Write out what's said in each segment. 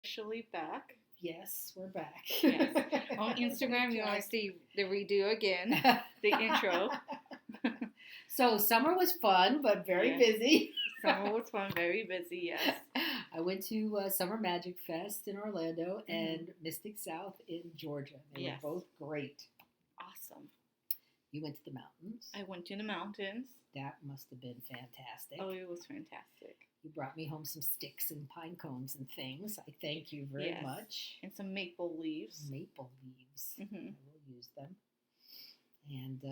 officially back. Yes, we're back. Yes. On Instagram, you want to see the redo again, the intro. So summer was fun, but very Yes. busy. Summer was fun, very busy, yes. I went to Summer Magic Fest in Orlando and Mystic South in Georgia. They Yes. were both great. Awesome. You went to the mountains. I went to the mountains. That must have been fantastic. Oh, it was fantastic. You brought me home some sticks and pine cones and things. I thank you very Yes. much. And some maple leaves. Maple leaves. Mhm. I will use them. And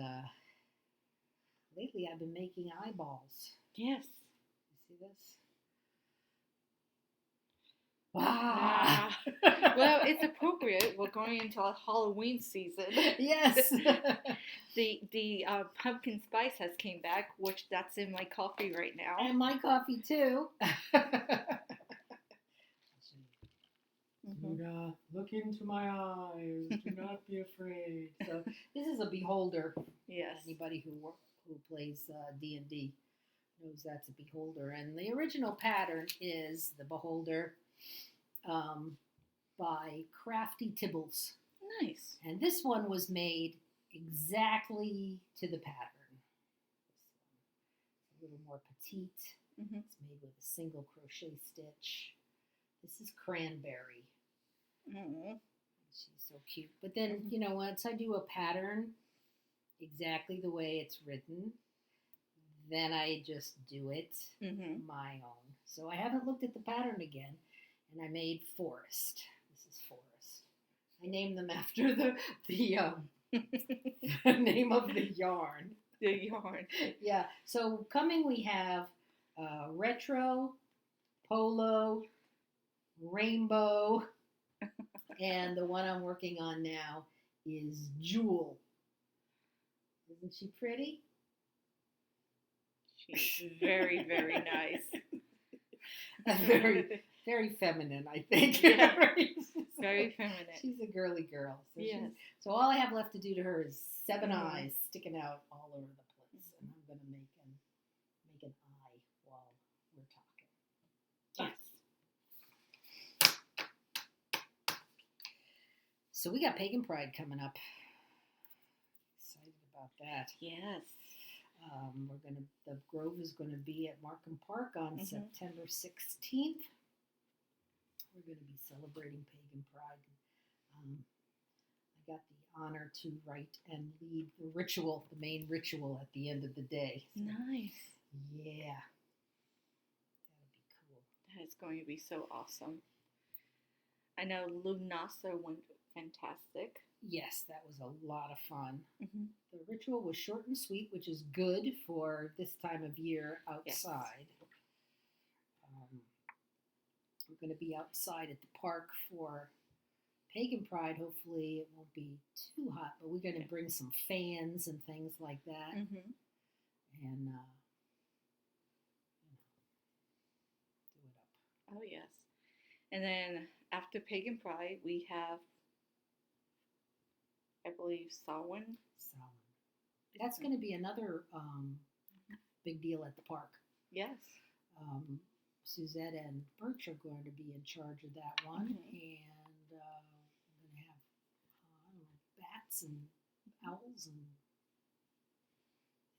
lately I've been making eyeballs. Yes. You see this? Wow. Ah. Well, it's appropriate. We're going into our Halloween season. Yes. The pumpkin spice has came back, which that's in my coffee right now. And my coffee too. Mhm. Do not look into my eyes. Do not be afraid. So this is a beholder. Yes. Anybody who plays D&D knows that's a beholder. And the original pattern is the beholder by Crafty Tibbles. Nice. And this one was made exactly to the pattern. It's a little more petite. Mhm. It's made with a single crochet stitch. This is Cranberry. Mhm. She's so cute. But then, you know, once I do a pattern exactly the way it's written, then I just do it Mhm. my own. So I haven't looked at the pattern again, and I made Forest. This is Forest. I named them after the name of the yarn. The yarn. Yeah. So coming, we have retro, polo, rainbow, and the one I'm working on now is Jewel. Isn't she pretty? She's very, very nice. very, very feminine, I think. Yeah. Very feminine. She's a girly girl. So Yes. So all I have left to do to her is 7 Mhm. eyes sticking out all over the place, and I'm going to make an eye while we're talking. Yes. So we got Pagan Pride coming up. Excited about that. Yes. The Grove is going to be at Markham Park on September 16th. We're going to be celebrating Pagan Pride. I got the honor to write and lead the ritual, the main ritual at the end of the day. So, Nice. yeah. That'll be cool. That is going to be so awesome. I know Lunasa went fantastic. Yes, that was a lot of fun. Mm-hmm. The ritual was short and sweet, which is good for this time of year outside. Yes. We're going to be outside at the park for Pagan Pride. Hopefully it won't be too hot, but we're going to bring some fans and things like that. Mm-hmm. And do it up. Oh, yes. And then after Pagan Pride, we have, I believe, Samhain. That's going to be another big deal at the park. Yes. Suzette and Birch are going to be in charge of that one. Mm-hmm. And we're going to have bats and owls, and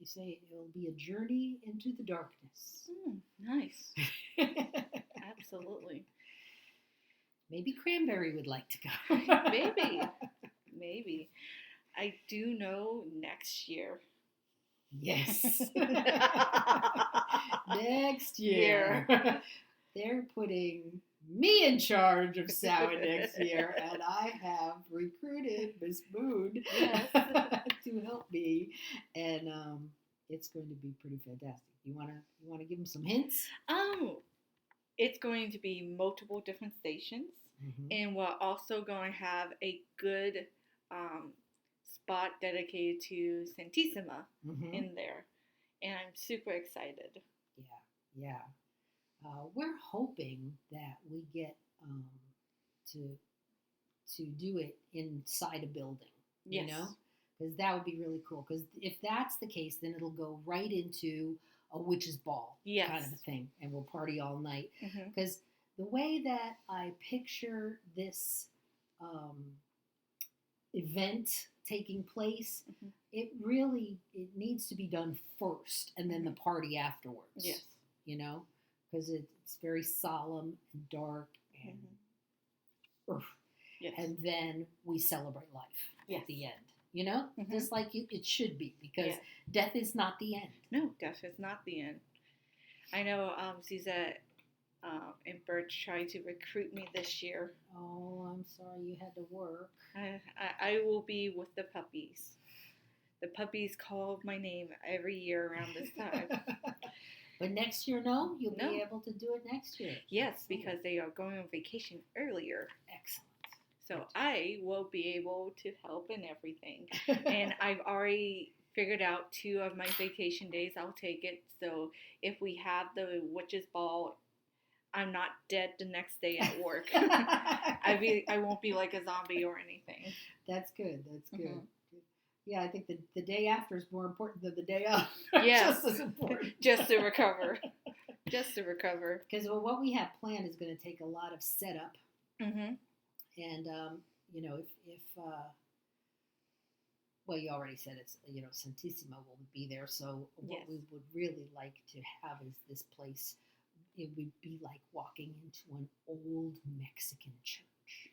they say it'll be a journey into the darkness. Nice. Absolutely. Maybe Cranberry would like to go. Maybe. I do know next year. Yes. Next year. They're putting me in charge of Samhain next year, and I have recruited Miss Moon to help me, and it's going to be pretty fantastic. You wanna give them some hints? It's going to be multiple different stations, and we're also going to have a good spot dedicated to Santissima in there, and I'm super excited. Yeah. We're hoping that we get to do it inside a building, you know, because that would be really cool. Because if that's the case, then it'll go right into a witch's ball kind of a thing, and we'll party all night. Because the way that I picture this event taking place, it needs to be done first, and then the party afterwards. Yes. You know, because it's very solemn and dark and Yes. and then we celebrate life at the end. You know, Mhm. just like it should be, because death is not the end. No, death is not the end. I know Suzette and Birch tried to recruit me this year. Oh, I'm sorry you had to work. I will be with the puppies. The puppies call my name every year around this time. But next year, you'll be able to do it next year. Yes, because they are going on vacation earlier. Excellent. So I will be able to help in everything. And I've already figured out 2 of my vacation days. I'll take it. So if we have the witch's ball, I'm not dead the next day at work. I won't be like a zombie or anything. That's good. That's good. Mm-hmm. Yeah, I think the day after is more important than the day of. Yes. Just as important. Just to recover. Just to recover. Because what we have planned is going to take a lot of setup. Mm-hmm. And, you know, if well, you already said it's, you know, Santissima will be there. So what we would really like to have is this place. It would be like walking into an old Mexican church.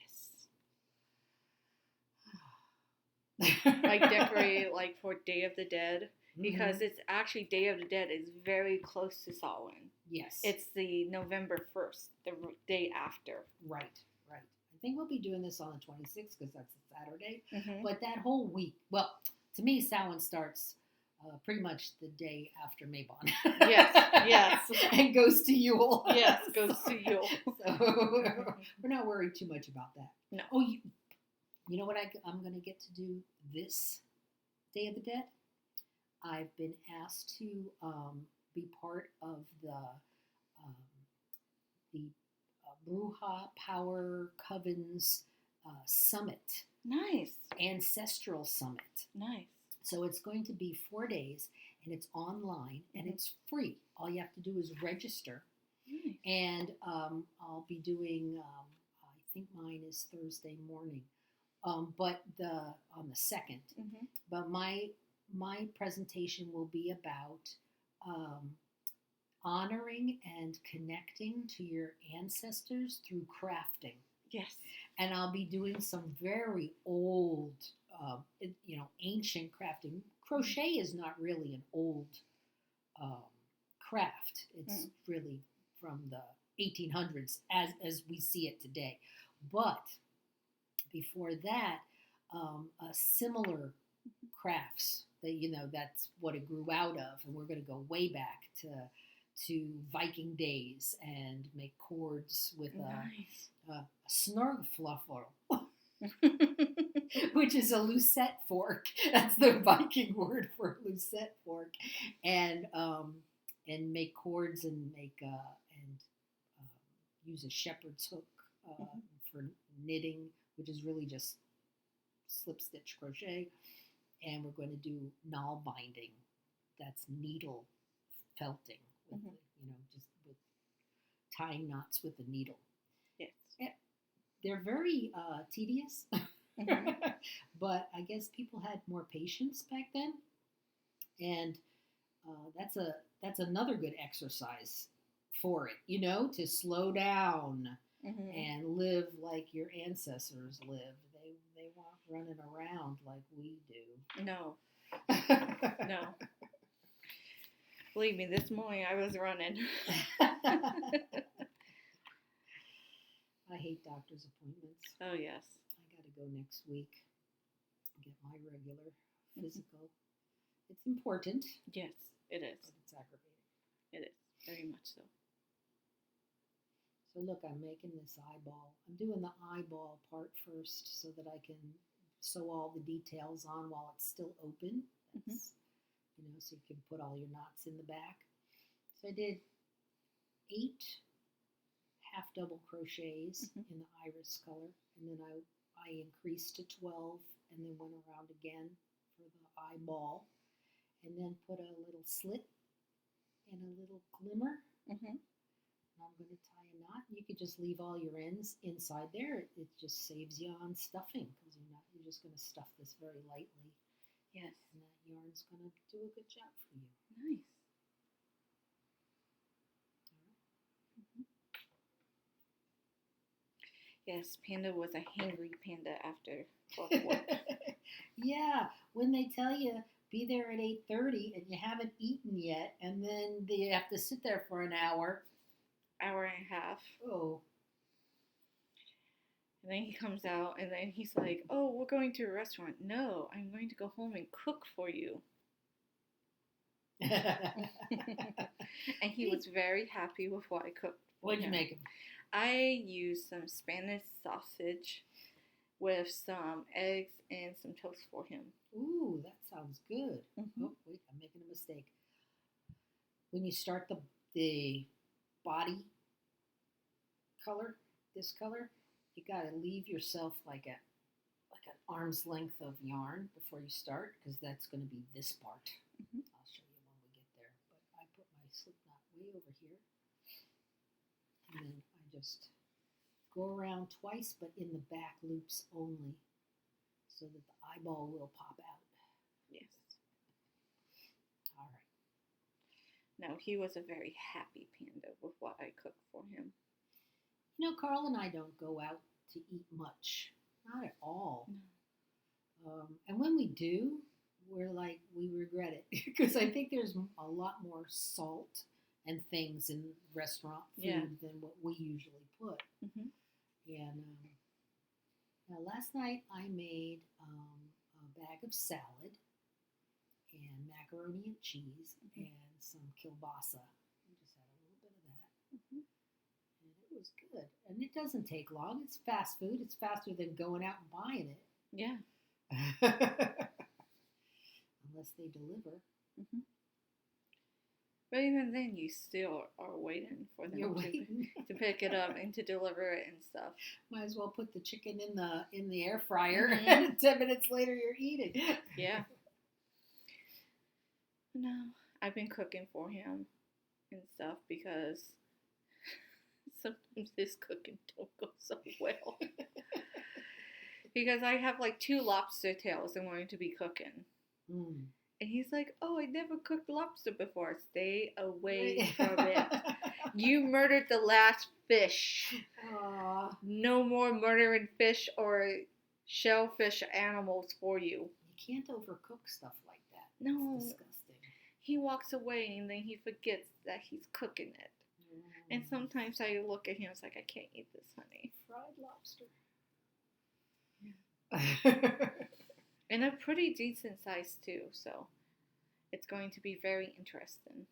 Yes. Like decorate like for Day of the Dead, because it's actually Day of the Dead is very close to Samhain. Yes. It's the November 1st, the day after. Right. I think we'll be doing this on the 26th because that's a Saturday. Mm-hmm. But that whole week, well, to me, Samhain starts pretty much the day after Mabon. Yes. And goes to Yule. Yes, goes to Yule. So we're not worried too much about that. No. Oh, you know what I'm going to get to do this Day of the Dead? I've been asked to be part of the Bruja Power Covens Summit. Nice. Ancestral Summit. Nice. So it's going to be 4 days, and it's online, and it's free. All you have to do is register. Nice. And I'll be doing, I think mine is Thursday morning, but on the 2nd. Mm-hmm. But my presentation will be about honoring and connecting to your ancestors through crafting. Yes. And I'll be doing some very old, ancient crafting. Crochet is not really an old craft. It's really from the 1800s as we see it today. But before that, similar crafts that's what it grew out of, and we're going to go way back to Viking days and make cords with a snorgfluffer, which is a lucette fork. That's the Viking word for lucette fork, and make cords and use a shepherd's hook for knitting, which is really just slip stitch crochet. And we're going to do nail binding. That's needle felting, with just with tying knots with a needle. Yes. They're very tedious, but I guess people had more patience back then, and that's another good exercise for it. To slow down and live like your ancestors lived. They weren't running around like we do. No. No. Believe me, this morning I was running. I hate doctor's appointments. Oh, yes. I got to go next week and get my regular physical. It's important. Yes, it is. But it's aggravating. It is. Very much so. So look, I'm making this eyeball. I'm doing the eyeball part first so that I can sew all the details on while it's still open. That's, so you can put all your knots in the back. So I did 8 half double crochets in the iris color, and then I increased to 12 and then went around again for the eyeball, and then put a little slit and a little glimmer I'm going to tie a knot. You could just leave all your ends inside there. It just saves you on stuffing because you're just going to stuff this very lightly. Yes. And that yarn's going to do a good job for you. Nice. Yes, Panda was a hangry panda after work. Yeah, when they tell you be there at 8:30 and you haven't eaten yet, and then you have to sit there for an hour. Hour and a half. Oh. And then he comes out and then he's like, "Oh, we're going to a restaurant." "No, I'm going to go home and cook for you." And he was very happy with what I cooked. What'd you make him? I used some Spanish sausage with some eggs and some toast for him. Ooh, that sounds good. Mm-hmm. Oh, wait, I'm making a mistake. When you start the body color, this color, you got to leave yourself like an arm's length of yarn before you start, because that's going to be this part. Mm-hmm. I'll show you when we get there. But I put my slip knot way over here, and then I just go around twice, but in the back loops only, so that the eyeball will pop out. Yes. All right. No, he was a very happy panda with what I cooked for him. You know, Carl and I don't go out to eat much. Not at all. No. And when we do, we regret it. Because I think there's a lot more salt and things in restaurant food than what we usually put. Mm-hmm. And now last night I made a bag of salad and macaroni and cheese and some kielbasa. I just had a little bit of that. Mm-hmm. And it was good. And it doesn't take long. It's fast food. It's faster than going out and buying it. Yeah. Unless they deliver. Mm-hmm. But even then, you still are waiting for them to pick it up and to deliver it and stuff. Might as well put the chicken in the air fryer, mm-hmm. and 10 minutes later you're eating. Yeah. No, I've been cooking for him and stuff because sometimes his cooking don't go so well. Because I have like 2 lobster tails I'm going to be cooking. Mm. And he's like, "Oh, I never cooked lobster before." Stay away from it. You murdered the last fish. Aww. No more murdering fish or shellfish animals for you. You can't overcook stuff like that. No. It's disgusting. He walks away and then he forgets that he's cooking it. Mm. And sometimes I look at him and it's like, I can't eat this, honey. Fried lobster. Yeah. And a pretty decent size too, so it's going to be very interesting.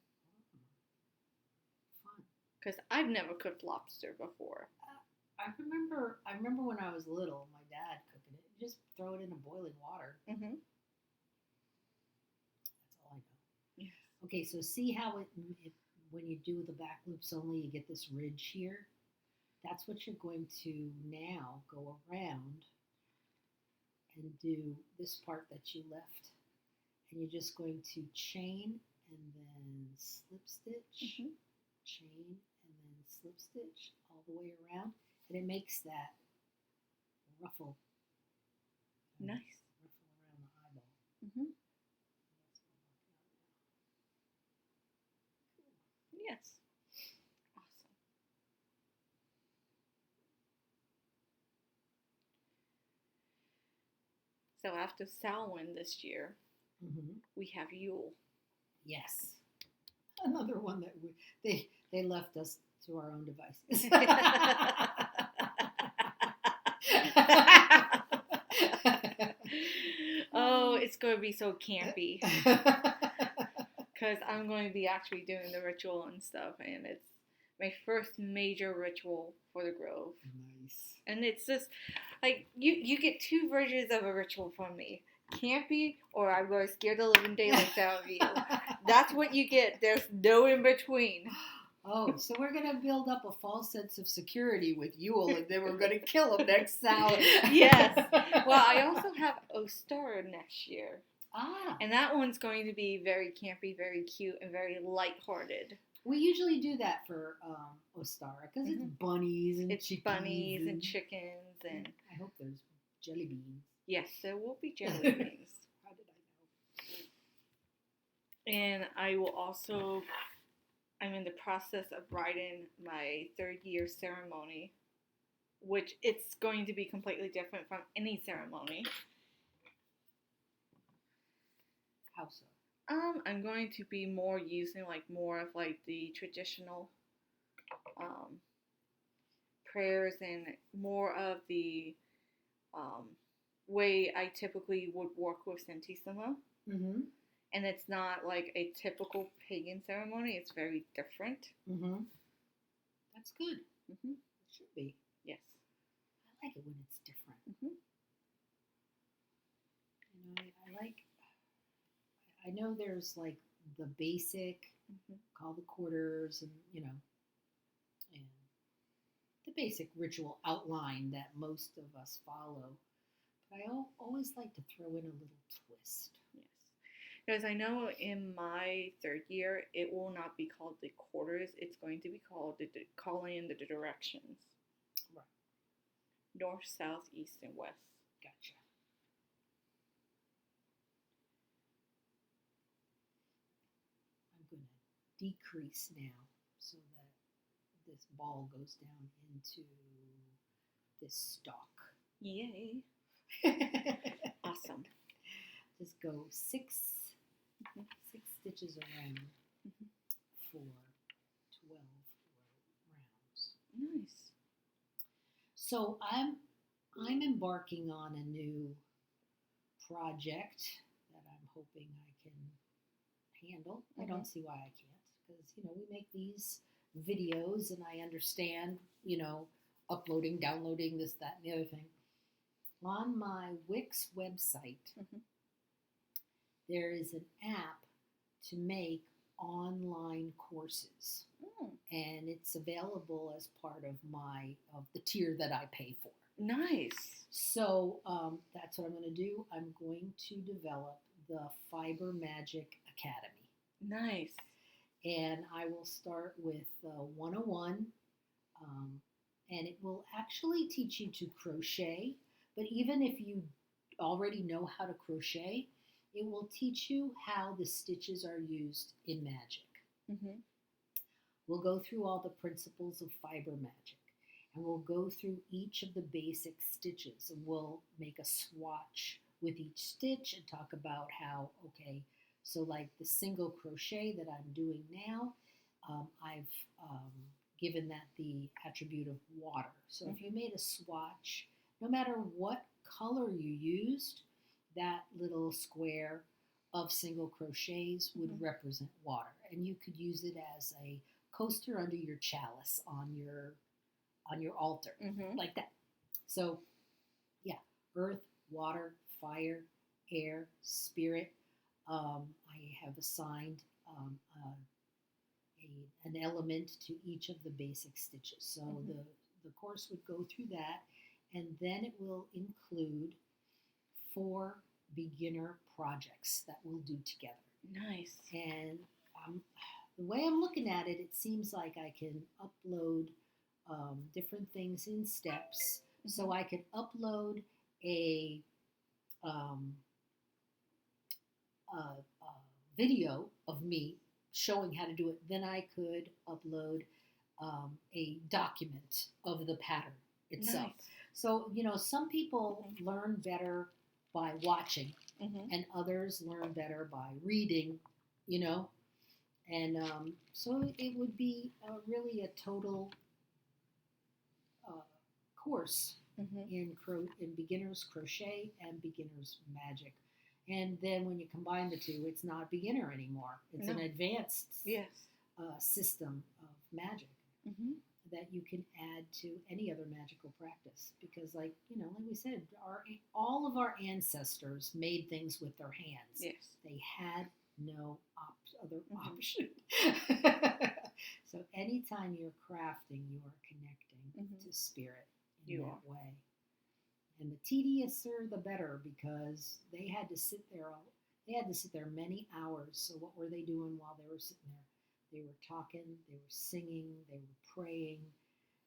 Fun. Because I've never cooked lobster before. I remember when I was little, my dad cooking it. Just throw it in boiling water. Mm-hmm. That's all I know. Yes. Okay, so see how when you do the back loops only, you get this ridge here? That's what you're going to now go around and do this part that you left. And you're just going to chain and then slip stitch, mm-hmm. chain and then slip stitch all the way around. And it makes that ruffle. Nice. Ruffle around the eyeball. Mm-hmm. Yes. Awesome. So after Samhain this year, mm-hmm. we have Yule. Yes. Another one that they left us to our own devices. Oh, it's going to be so campy. Because I'm going to be actually doing the ritual and stuff, and it's my first major ritual for the Grove. Nice. And it's just, like, you get 2 versions of a ritual from me. Campy, or I'm going to scare the living daylights out of you. That's what you get. There's no in between. Oh, so we're going to build up a false sense of security with Yule, and then we're going to kill him next Samhain. Yes. Well, I also have Ostar next year. Ah. And that one's going to be very campy, very cute, and very lighthearted. We usually do that for Ostara because it's bunnies and it's chickies bunnies and chickens and. I hope there's jelly beans. Yes, there will be jelly beans. How did I know? And I will also. I'm in the process of writing my 3rd year ceremony, which it's going to be completely different from any ceremony. How so? I'm going to be more using more of the traditional prayers and more of the way I typically would work with Santissima. Mm-hmm. And it's not like a typical pagan ceremony. It's very different. Mm-hmm. That's good. Mm-hmm. It should be. Yes. I like it when it's different. Mm-hmm. I know there's the basic, call the quarters, and and the basic ritual outline that most of us follow. But I always like to throw in a little twist. Yes. Because I know in my 3rd year, it will not be called the quarters. It's going to be called calling in the directions. Right. North, south, east, and west. Gotcha. I'm going to decrease now so that this ball goes down into this stalk. Yay. Awesome. Just go 6 stitches around for 12 rounds. Nice. So I'm embarking on a new project that I'm hoping I can handle. I don't see why I can't, because we make these videos and I understand uploading, downloading, this, that, and the other thing. On my Wix website, there is an app to make online courses, and it's available as part of the tier that I pay for. Nice. So that's what I'm going to do. I'm going to develop the Fiber Magic Academy. Nice. And I will start with 101, and it will actually teach you to crochet. But even if you already know how to crochet, it will teach you how the stitches are used in magic. Mm-hmm. We'll go through all the principles of fiber magic, and we'll go through each of the basic stitches, and we'll make a swatch with each stitch and talk about how, so like the single crochet that I'm doing now, I've given that the attribute of water. So if you made a swatch, no matter what color you used, that little square of single crochets would represent water. And you could use it as a coaster under your chalice on your altar, like that. So, yeah, earth, water, fire, air, spirit. I have assigned an element to each of the basic stitches. So the course would go through that, and then it will include 4 beginner projects that we'll do together. Nice. And the way I'm looking at it, it seems like I can upload different things in steps. So I could upload a video of me showing how to do it. Then I could upload a document of the pattern itself. Nice. So, some people learn better by watching, and others learn better by reading, and so it would be really a total course in beginner's crochet and beginner's magic. And then when you combine the two, it's not beginner anymore. It's an advanced system of magic that you can add to any other magical practice. Because, like we said, all of our ancestors made things with their hands. Yes. They had no other option. So anytime you're crafting, you are connecting to spirit in that way. And the tediouser, the better, because they had to sit there. They had to sit there many hours. So what were they doing while they were sitting there? They were talking, they were singing, they were praying,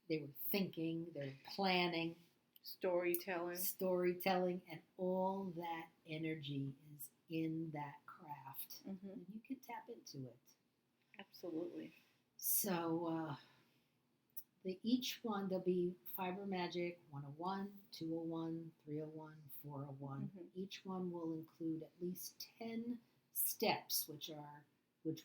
they were thinking, they were planning, storytelling, and all that energy is in that craft. Mm-hmm. And you can tap into it. Absolutely. So each one, there'll be Fiber Magic 101, 201, 301, 401. Mm-hmm. Each one will include at least 10 steps, which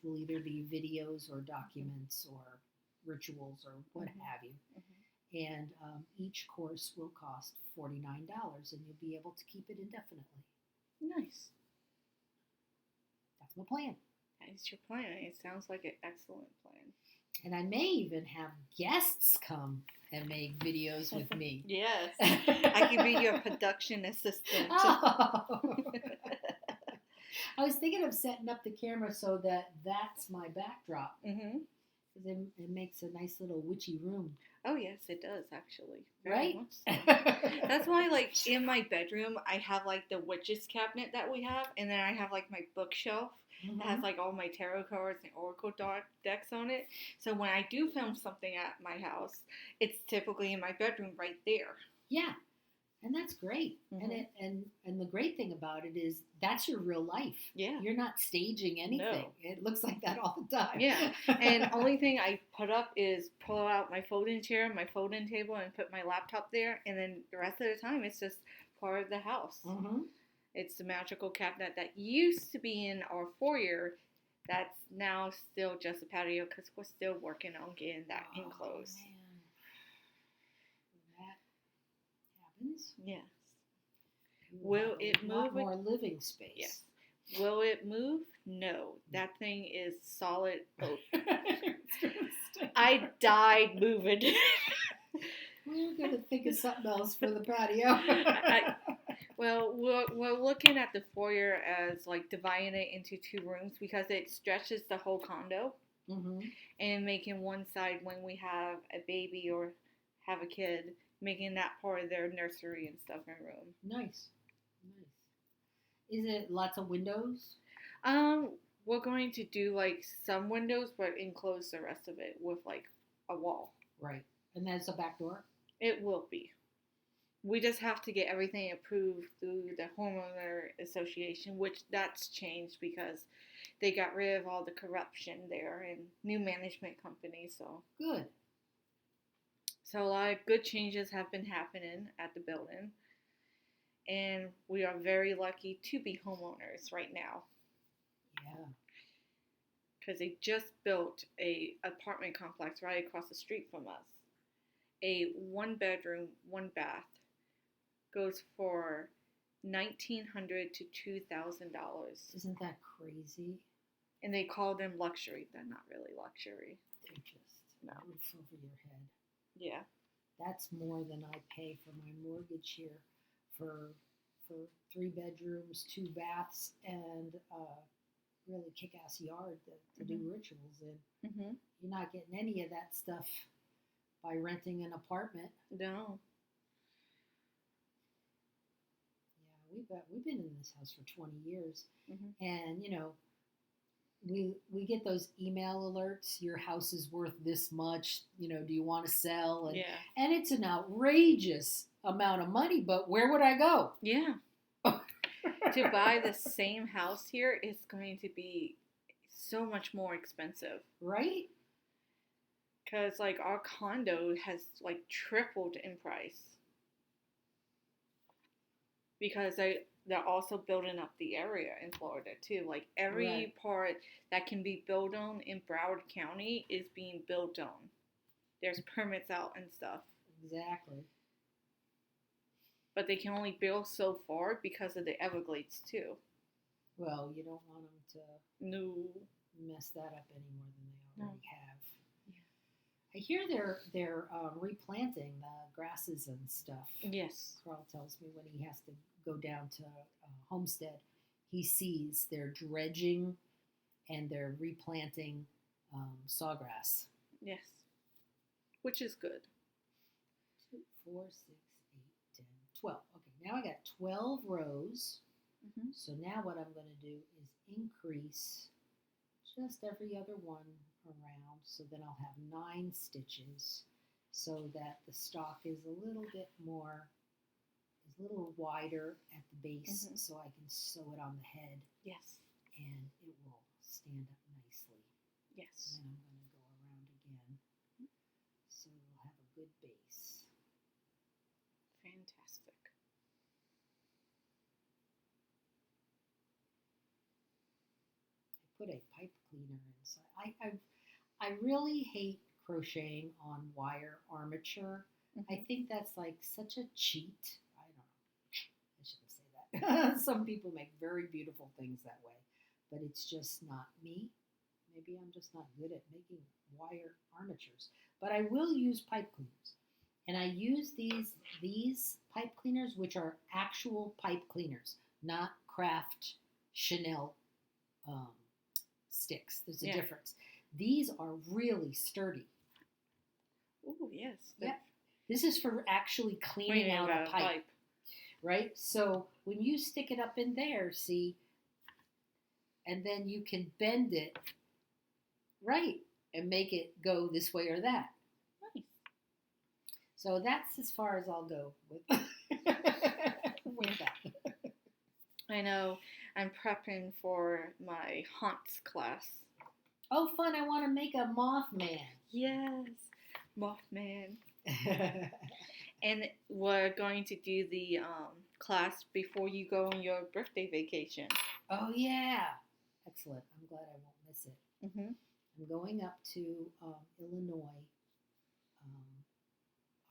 will either be videos or documents or rituals or what Mm-hmm. have you. Mm-hmm. And each course will cost $49, and you'll be able to keep it indefinitely. Nice. That's my plan. That is your plan. It sounds like an excellent plan. And I may even have guests come and make videos with me. Yes. I could be your production assistant. Oh. I was thinking of setting up the camera so that that's my backdrop. Mm-hmm. Because it makes a nice little witchy room. Oh, yes, it does, actually. Very Right? much so. That's why, like, in my bedroom, I have, like, the witches cabinet that we have, and then I have, like, my bookshelf that has, like, all my tarot cards and oracle decks on it. So when I do film something at my house, it's typically in my bedroom right there. Yeah. And that's great. Mm-hmm. And the great thing about it is that's your real life. Yeah. You're not staging anything. No. It looks like that all the time. Yeah. And only thing I put up is pull out my folding chair, my folding table, and put my laptop there. And then the rest of the time, it's just part of the house. Mm-hmm. It's the magical cabinet that used to be in our foyer. That's now still just a patio because we're still working on getting that enclosed. Man. When that happens, Yes. will it a lot move? more living space. Yes. Will it move? No. That thing is solid oak. I died moving. We're going to think of something else for the patio. Well, we're looking at the foyer as like dividing it into 2 rooms because it stretches the whole condo, Mm-hmm. and making one side when we have a baby or have a kid, making that part of their nursery and stuff in room. Nice. Is it lots of windows? We're going to do like some windows, but enclose the rest of it with like a wall. Right. And that's a back door? It will be. We just have to get everything approved through the homeowner association, which that's changed because they got rid of all the corruption there and new management company. So Good. a lot of good changes have been happening at the building, and we are very lucky to be homeowners right now Yeah. because they just built a apartment complex right across the street from us. A 1-bedroom, 1-bath goes for $1,900 to $2,000, Isn't that crazy? and they call them luxury. They're not really luxury. They're just No. roof over your head. Yeah. That's more than I pay for my mortgage here for 3 bedrooms, 2 baths, and a really kick-ass yard to do rituals in. Mm-hmm. You're not getting any of that stuff by renting an apartment. No. Yeah, we've been in this house for 20 years, Mm-hmm. and you know, we get those email alerts. Your house is worth this much. You know, do you want to sell? And, Yeah. and it's an outrageous amount of money. But where would I go? Yeah. To buy the same house here is going to be so much more expensive. Right? Because, like, our condo has, like, tripled in price. Because they're also building up the area in Florida, too. Like, every Right. part that can be built on in Broward County is being built on. There's permits out and stuff. Exactly. But they can only build so far because of the Everglades, too. Well, you don't want them to No. mess that up any more than they already have. Yeah. I hear they're replanting the grasses and stuff. Yes. Carl tells me when he has to go down to Homestead, he sees they're dredging and they're replanting sawgrass. Yes. Which is good. 2, 4, 6, 8, 10, 12. Okay, now I got 12 rows. Mm-hmm. So now what I'm going to do is increase just every other one around. So then I'll have 9 stitches so that the stock is a little bit more, is a little wider at the base so I can sew it on the head. Yes. And it will stand up nicely. Yes. And then I'm going to go around again so we'll have a good base. Fantastic. Put a pipe cleaner inside. I really hate crocheting on wire armature. I think that's like such a cheat. I don't know. I shouldn't say that. Some people make very beautiful things that way, but it's just not me. Maybe I'm just not good at making wire armatures. But I will use pipe cleaners. And I use these pipe cleaners, which are actual pipe cleaners, not Kraft Chanel sticks. There's a difference. These are really sturdy. Oh, yes. Yep. This is for actually cleaning out a pipe. Right? So when you stick it up in there, see, and then you can bend it right and make it go this way or that. Nice. So that's as far as I'll go with that. I know I'm prepping for my haunts class. Oh, fun. I want to make a Mothman. Yes. Mothman. And we're going to do the class before you go on your birthday vacation. Oh, yeah. Excellent. I'm glad I won't miss it. I'm going up to Illinois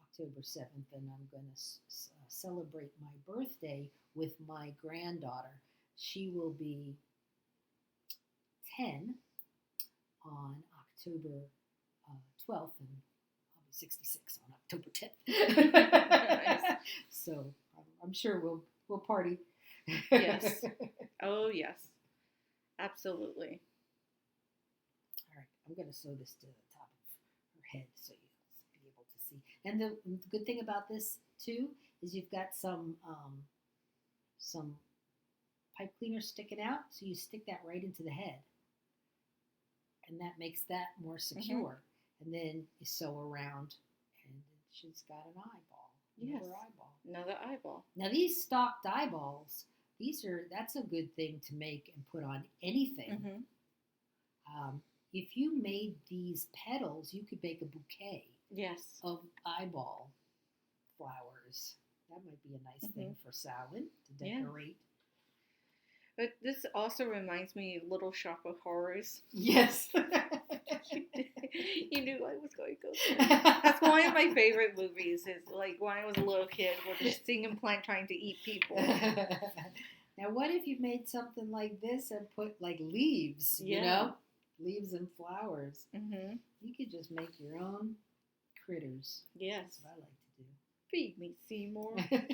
October 7th, and I'm going to celebrate my birthday with my granddaughter. She will be 10 on October 12th, and I'll be 66 on October 10th. Nice. So I'm sure we'll party. Yes. Oh, yes. Absolutely. All right. I'm going to sew this to the top of her head so you'll be able to see. And the good thing about this, too, is you've got some pipe cleaner sticking out, so you stick that right into the head. And that makes that more secure. And then you sew around, and she's got an eyeball. Another eyeball. Now these stocked eyeballs, that's a good thing to make and put on anything. If you made these petals, you could make a bouquet. Yes. Of eyeball flowers. That might be a nice thing for Samhain to decorate. But this also reminds me of Little Shop of Horrors. Yes. You knew I was going to go there. That's one of my favorite movies. Is like when I was a little kid with the singing plant trying to eat people. Now, what if you made something like this and put like leaves? You know, leaves and flowers. You could just make your own critters. Yes, that's what I like to do. Feed me, Seymour. I'm going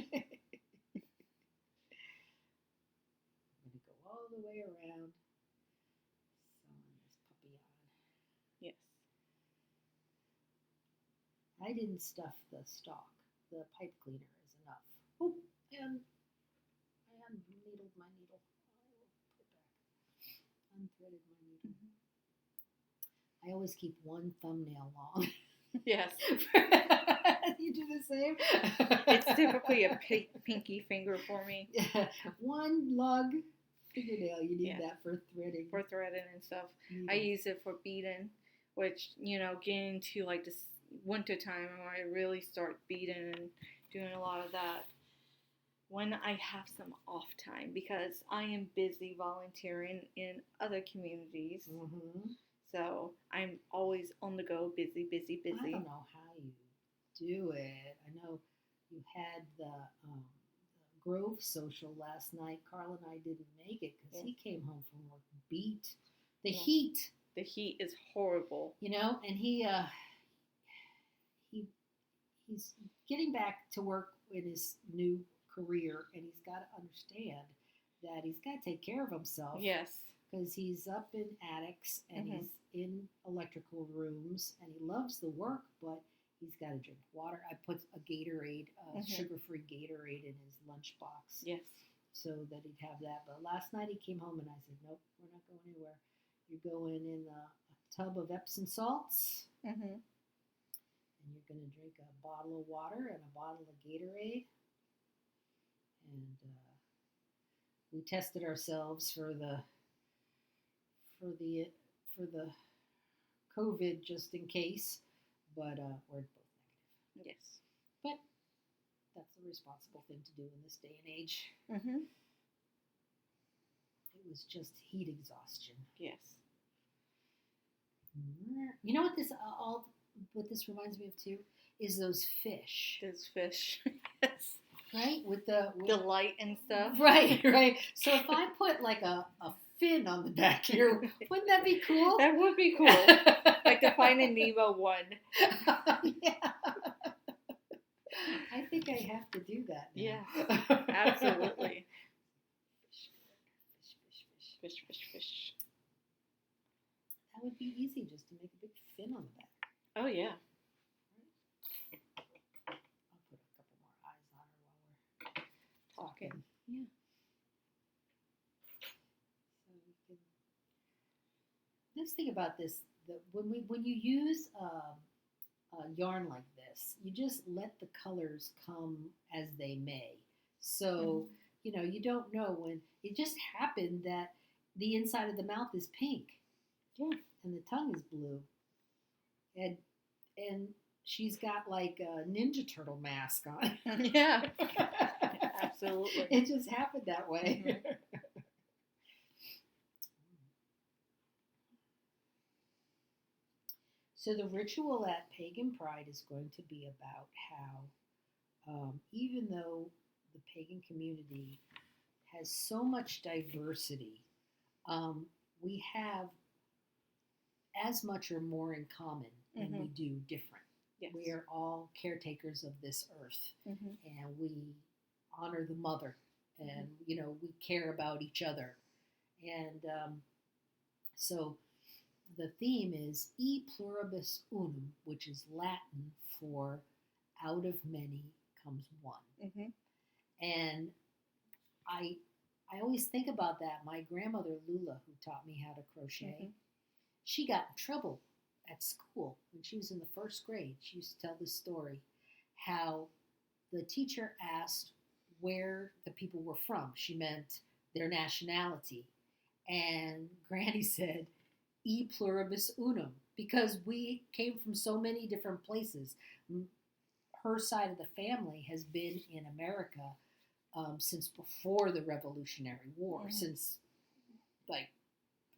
to go all the way around. Sewing this puppy on. Yes. I didn't stuff the stock. The pipe cleaner is enough. Oh, and I unneedled my needle. I will put it back. Unthreaded my needle. I always keep one thumbnail long. Yes. You do the same? It's typically a pinky finger for me. One lug fingernail. You need that for threading. For threading and stuff. Needle. I use it for beading, which, getting into like this winter time where I really start beading and doing a lot of that when I have some off time, because I am busy volunteering in other communities. So I'm always on the go, busy. I don't know how you do it. I know you had the Grove social last night. Carl and I didn't make it because he came home from work beat. The heat. The heat is horrible. And he's getting back to work in his new career, and he's got to understand that he's got to take care of himself. Yes. Because he's up in attics and he's in electrical rooms and he loves the work, but he's got to drink water. I put a Gatorade, sugar-free Gatorade in his lunchbox. Yes. So that he'd have that. But last night he came home and I said, nope, we're not going anywhere. You're going in tub of Epsom salts. Mm-hmm. And you're going to drink a bottle of water and a bottle of Gatorade. And we tested ourselves for the COVID just in case, but we're both negative. Yes. But that's the responsible thing to do in this day and age. Mm-hmm. It was just heat exhaustion. Yes. You know what this reminds me of too is those fish. Those fish. Yes. Right? With the light and stuff. Right. So if I put like a fin on the back here, wouldn't that be cool? That would be cool. Like the Finding Nemo one. Yeah. I think I have to do that now. Yeah. Absolutely. Fish. That would be easy just to make a big fin on the back. Oh, yeah. I'll put a couple more eyes on her while we're talking. Yeah. So we can. Let's think about this. That when you use a yarn like this, you just let the colors come as they may. So you don't know when it just happened that the inside of the mouth is pink. Yeah. And the tongue is blue. And she's got like a Ninja Turtle mask on. Yeah. Absolutely. It just happened that way. Mm-hmm. So the ritual at Pagan Pride is going to be about how even though the pagan community has so much diversity, we have as much or more in common than we do different. Yes. We are all caretakers of this earth, and we honor the mother, and we care about each other, and so the theme is E pluribus unum, which is Latin for out of many comes one. Mm-hmm. And I always think about that. My grandmother Lula, who taught me how to crochet, she got in trouble at school when she was in the first grade. She used to tell this story, how the teacher asked where the people were from. She meant their nationality. And Granny said, E pluribus unum, because we came from so many different places. Her side of the family has been in America since before the Revolutionary War, since like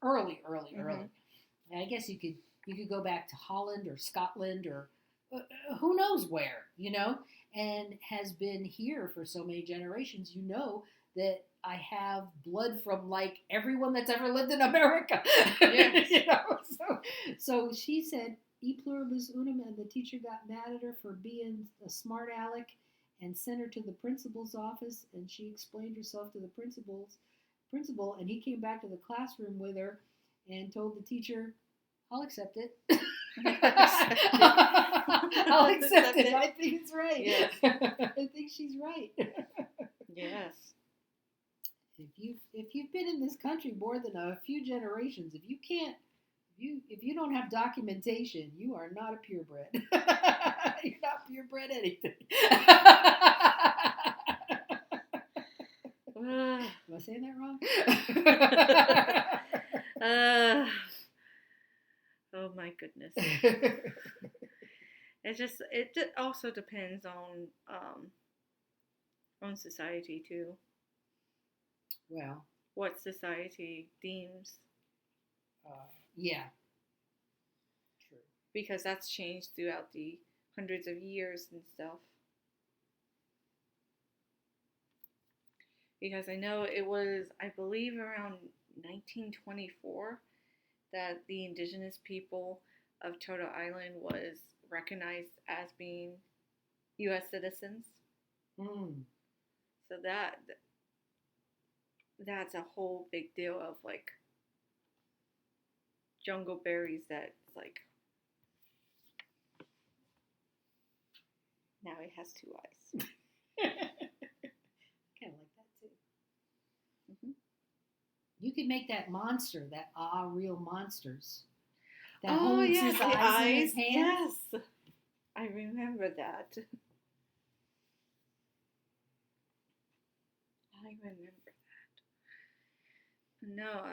early. And I guess you could go back to Holland or Scotland or who knows where, and has been here for so many generations. That I have blood from like everyone that's ever lived in America. Yes. So she said E pluribus unum, and the teacher got mad at her for being a smart aleck and sent her to the principal's office, and she explained herself to the principal, and he came back to the classroom with her and told the teacher, I'll accept it. I'll accept it. I think it's right. Yes. I think she's right. Yes. If you've been in this country more than a few generations, if you don't have documentation, you are not a purebred. You're not purebred anything. Am I saying that wrong? Oh my goodness. It also depends on society too. Well, what society deems. Yeah. True. Because that's changed throughout the hundreds of years and stuff. Because I know it was, I believe, around 1924 that the indigenous people of Turtle Island was recognized as being U.S. citizens. So that's a whole big deal of like jungle berries that's like now it has two eyes. Kind of like that too. You could make that monster, that real monsters. that holds yes, his the eyes in his eyes. hands. Yes, I remember that. I remember that. No,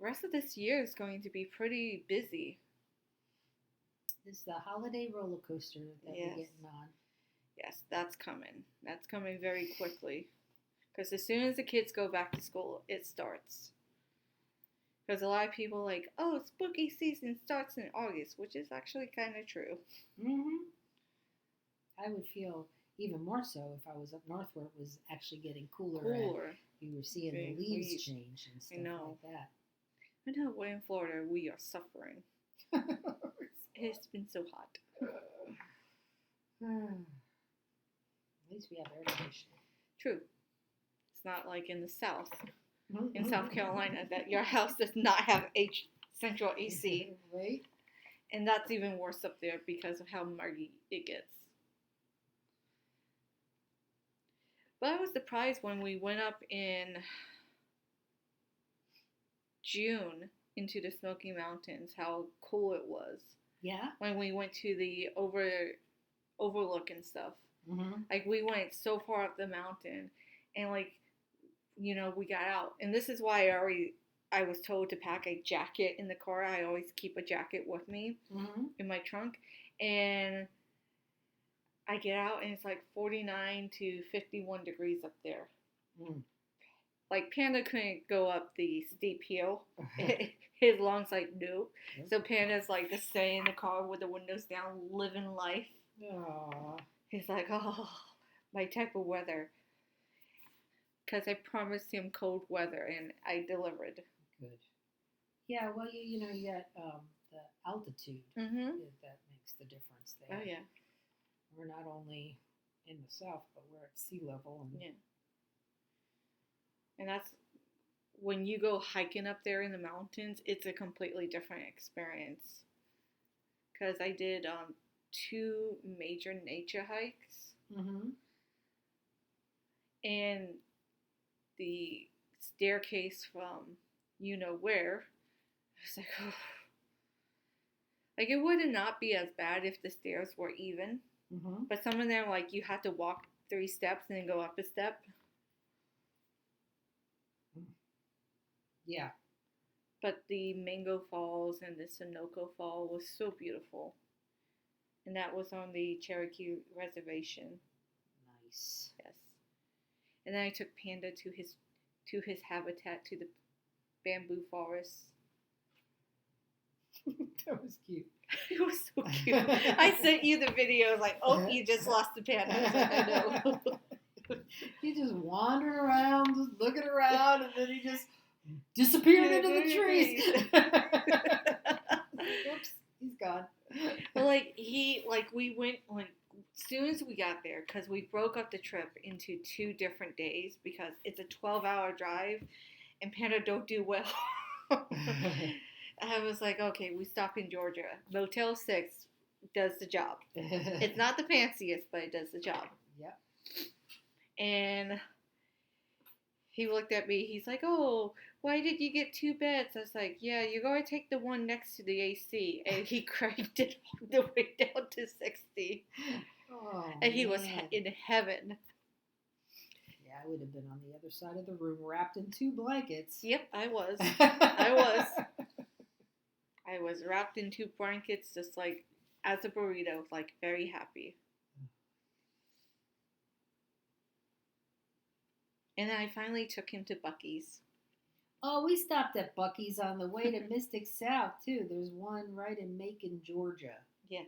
rest of this year is going to be pretty busy. It's the holiday roller coaster that Yes. we're getting on. Yes, that's coming. That's coming very quickly. Because as soon as the kids go back to school, it starts. Because a lot of people are like, oh, spooky season starts in August, which is actually kind of true. Mm-hmm. I would feel even more so if I was up north where it was actually getting cooler. Cooler. And you were seeing the leaves change and stuff like that. I know, we're in Florida, we are suffering. It's been so hot. At least we have air conditioning. True. It's not like in the South, in South Carolina, that your house does not have central AC. Right? And that's even worse up there because of how muggy it gets. But I was surprised when we went up in June into the Smoky Mountains, how cool it was. Yeah? When we went to the overlook and stuff. Mm-hmm. Like, we went so far up the mountain, and, like, you know, we got out. And this is why I was told to pack a jacket in the car. I always keep a jacket with me in my trunk. And I get out, and it's like 49 to 51 degrees up there. Mm. Like, Panda couldn't go up the steep hill. His lungs like, nope. Yep. So Panda's like just staying in the car with the windows down, living life. Aww. He's like, oh, my type of weather. Because I promised him cold weather, and I delivered. Good. Yeah, well, you know, you got the altitude that makes the difference there. Oh, yeah. We're not only in the south, but we're at sea level. And yeah. And that's, when you go hiking up there in the mountains, it's a completely different experience. Because I did 2 major nature hikes. Mm-hmm. And the staircase from you-know-where, I was like, oh. Like, it would not be as bad if the stairs were even. Mm-hmm. But some of them, like, you had to walk 3 steps and then go up a step. Yeah. But the Mango Falls and the Sunoco Fall was so beautiful. And that was on the Cherokee Reservation. Nice. Yes. And then I took Panda to his habitat, to the bamboo forest. That was cute. It was so cute. I sent you the video, like, oh, you just lost the Panda. I was like, I know. He just wandered around, just looking around, and then he just disappeared into the trees. Oops, he's gone. But we went, like, as soon as we got there, because we broke up the trip into 2 different days, because it's a 12-hour drive, and Panda don't do well. I was like, okay, we stop in Georgia. Motel 6 does the job. It's not the fanciest, but it does the job. Yep. And he looked at me. He's like, oh, why did you get 2 beds? I was like, yeah, you're going to take the one next to the AC. And he cranked it all the way down to 60. Oh, and he was in heaven. Yeah, I would have been on the other side of the room wrapped in 2 blankets. Yep, I was. I was wrapped in 2 blankets, just like as a burrito, like very happy. And then I finally took him to Buc-ee's. Oh, we stopped at Buc-ee's on the way to Mystic South, too. There's one right in Macon, Georgia. Yes.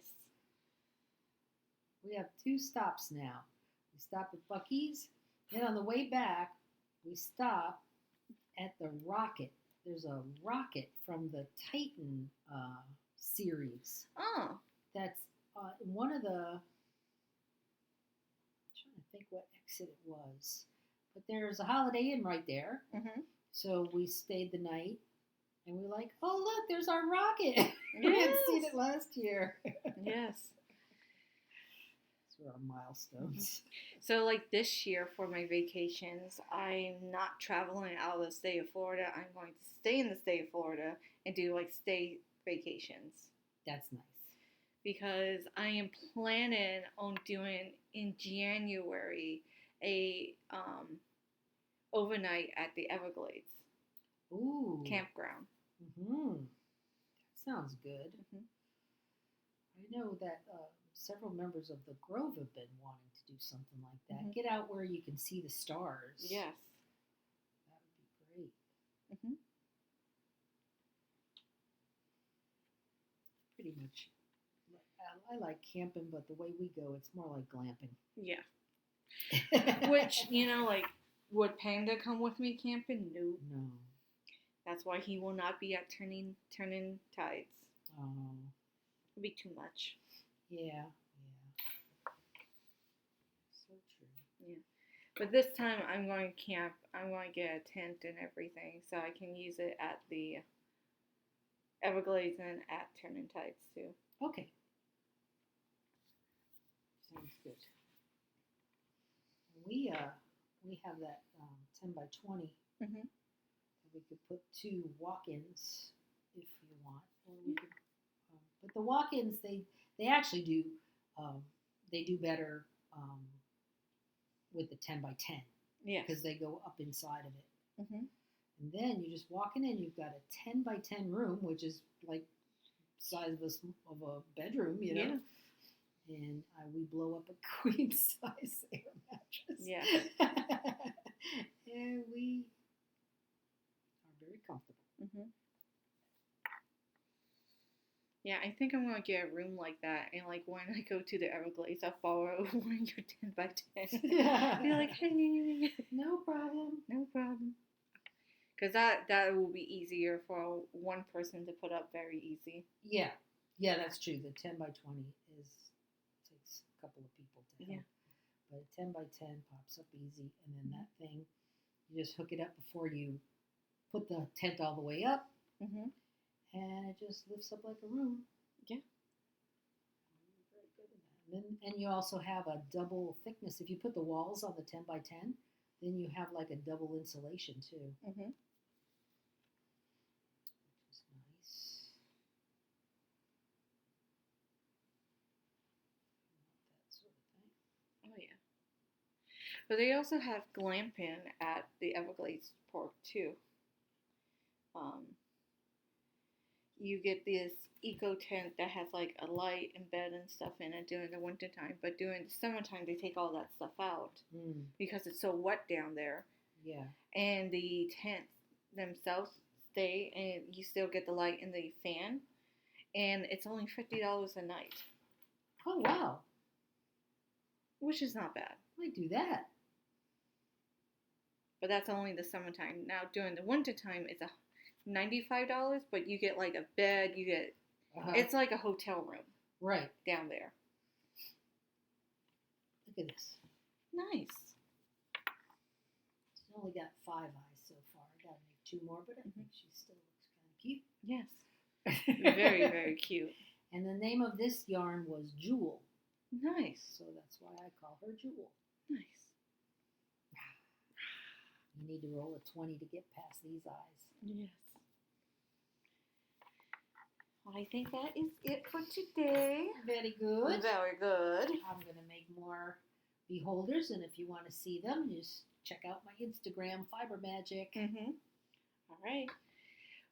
We have 2 stops now. We stop at Buc-ee's, then on the way back, we stop at the Rocket. There's a rocket from the Titan series. Oh. That's one of the, I'm trying to think what exit it was. But there's a Holiday Inn right there. Mm-hmm. So we stayed the night. And we were like, oh, look, there's our rocket. Yes. We hadn't seen it last year. Yes. Those were our milestones. So, like this year for my vacations, I'm not traveling out of the state of Florida. I'm going to stay in the state of Florida and do like state vacations That's nice. because I am planning on doing in January a overnight at the Everglades Ooh. campground. Mm-hmm. That sounds good. Hmm. I know that several members of the Grove have been wanting to do something like that. Mhm. Get out where you can see the stars. Yes. That would be great. Hmm. Pretty much. I like camping, but the way we go, it's more like glamping. Yeah. Which, like, would Panda come with me camping? No. No. That's why he will not be at turning tides. Oh. It'd be too much. Yeah. So true. Yeah. But this time I'm going to camp. I'm going to get a tent and everything so I can use it at the Everglades and at Turning Tides too. Okay. Sounds good. We have that 10 by 20. Mhm. We could put 2 walk-ins if you want, or we could. But the walk-ins they actually do they do better with the 10 by 10 Yes. because they go up inside of it. Mhm. And then you just walk in and you've got a 10 by 10 room, which is like size of a bedroom, Yeah. And we blow up a queen size air mattress. Yeah. And we are very comfortable. Mhm. Yeah, I think I'm gonna get a room like that, and like when I go to the Everglades, I'll borrow one of your 10 by 10. Be like, hey, No problem. no problem. Because that will be easier for one person to put up very easy. Yeah, that's true. The 10 by 20 takes a couple of people to help. Yeah. But a 10 by 10 pops up easy, and then that thing, you just hook it up before you put the tent all the way up, Mm-hmm. and it just lifts up like a room. Yeah. Very good in that. And you also have a double thickness. If you put the walls on the 10 by 10, then you have like a double insulation too. Mm-hmm. Which is nice. That sort of thing. Oh yeah. But they also have glamping at the Everglades Park too. You get this eco tent that has like a light and bed and stuff in it during the winter time, but during the summertime they take all that stuff out because it's so wet down there. Yeah. And the tents themselves stay, and you still get the light and the fan, and it's only $50 a night, Oh wow. which is not bad. I might do that. But that's only the summertime. Now during the wintertime, it's $95, but you get like a bed. You get it's like a hotel room Right. down there. Look at this. Nice. She's only got 5 eyes so far. I gotta make 2 more, but I think she still looks kind of cute. Yes. Very, very cute. And the name of this yarn was Jewel, Nice. so that's why I call her Jewel. Nice. You need to roll a 20 to get past these eyes. Yes. Well, I think that is it for today. Very good. Very good. I'm going to make more beholders, and if you want to see them, just check out my Instagram, Fiber Magic. Mm-hmm. All right.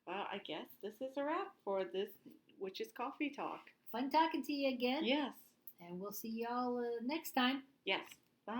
Well, I guess this is a wrap for this Witch's Coffee Talk. Fun talking to you again. Yes. And we'll see y'all next time. Yes. Bye.